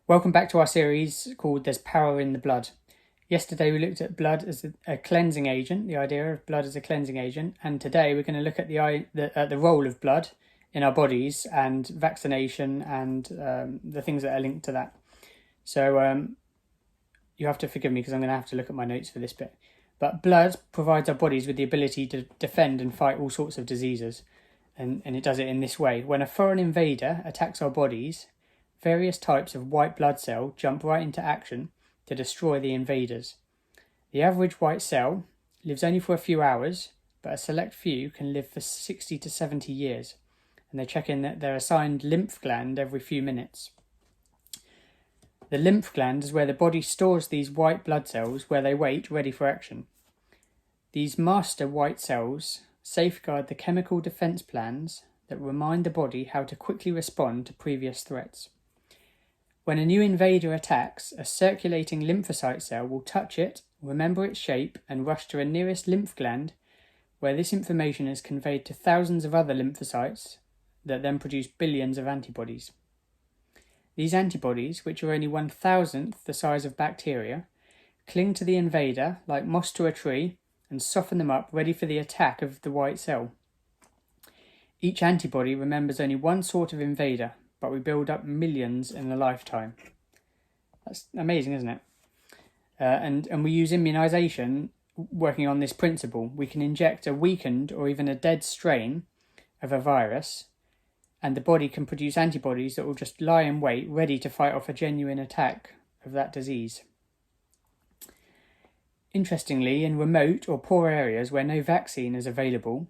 Welcome back to our series called There's Power in the Blood. Yesterday we looked at blood as a cleansing agent, the idea of blood as a cleansing agent, and today we're going to look at the role of blood in our bodies and vaccination and the things that are linked to that. So you have to forgive me because I'm going to have to look at my notes for this bit. But blood provides our bodies with the ability to defend and fight all sorts of diseases, and it does it in this way. When a foreign invader attacks our bodies, various types of white blood cell jump right into action to destroy the invaders. The average white cell lives only for a few hours, but a select few can live for 60 to 70 years, and they check in that they're assigned lymph gland every few minutes. The lymph gland is where the body stores these white blood cells where they wait ready for action. These master white cells safeguard the chemical defense plans that remind the body how to quickly respond to previous threats. When a new invader attacks, a circulating lymphocyte cell will touch it, remember its shape, and rush to a nearest lymph gland, where this information is conveyed to thousands of other lymphocytes that then produce billions of antibodies. These antibodies, which are only 1,000th the size of bacteria, cling to the invader like moss to a tree and soften them up, ready for the attack of the white cell. Each antibody remembers only one sort of invader, but we build up millions in a lifetime. That's amazing, isn't it? And we use immunization working on this principle. We can inject a weakened or even a dead strain of a virus, and the body can produce antibodies that will just lie in wait, ready to fight off a genuine attack of that disease. Interestingly, in remote or poor areas where no vaccine is available,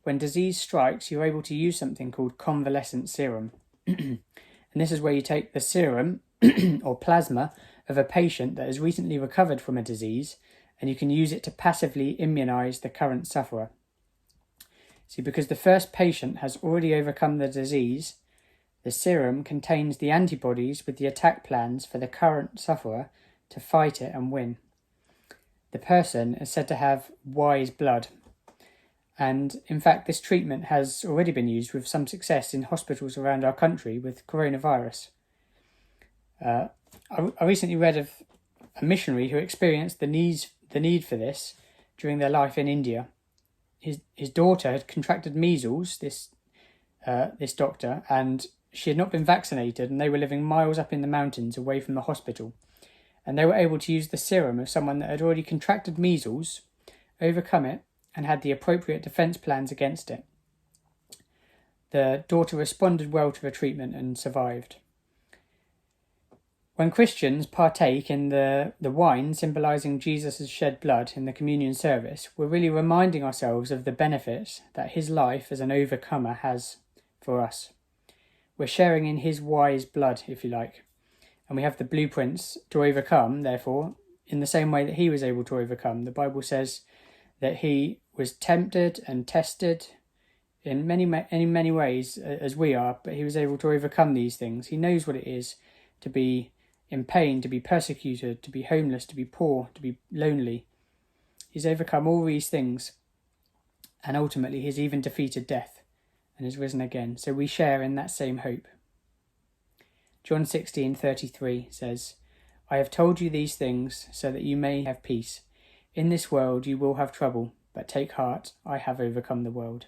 when disease strikes, you're able to use something called convalescent serum. And this is where you take the serum or plasma of a patient that has recently recovered from a disease, and you can use it to passively immunize the current sufferer. See, because the first patient has already overcome the disease, the serum contains the antibodies with the attack plans for the current sufferer to fight it and win. The person is said to have wise blood. And in fact, this treatment has already been used with some success in hospitals around our country with coronavirus. I recently read of a missionary who experienced the need for this during their life in India. His daughter had contracted measles, this doctor, and she had not been vaccinated, and they were living miles up in the mountains away from the hospital. And they were able to use the serum of someone that had already contracted measles, overcome it, and had the appropriate defence plans against it. The daughter responded well to the treatment and survived. When Christians partake in the wine symbolising Jesus' shed blood in the communion service, we're really reminding ourselves of the benefits that his life as an overcomer has for us. We're sharing in his wise blood, if you like, and we have the blueprints to overcome, therefore, in the same way that he was able to overcome. The Bible says that he was tempted and tested in many ways as we are, but he was able to overcome these things. He knows what it is to be in pain, to be persecuted, to be homeless, to be poor, to be lonely. He's overcome all these things, and ultimately he's even defeated death and has risen again. So we share in that same hope. John 16:33 says, "I have told you these things so that you may have peace. In this world you will have trouble, but take heart, I have overcome the world."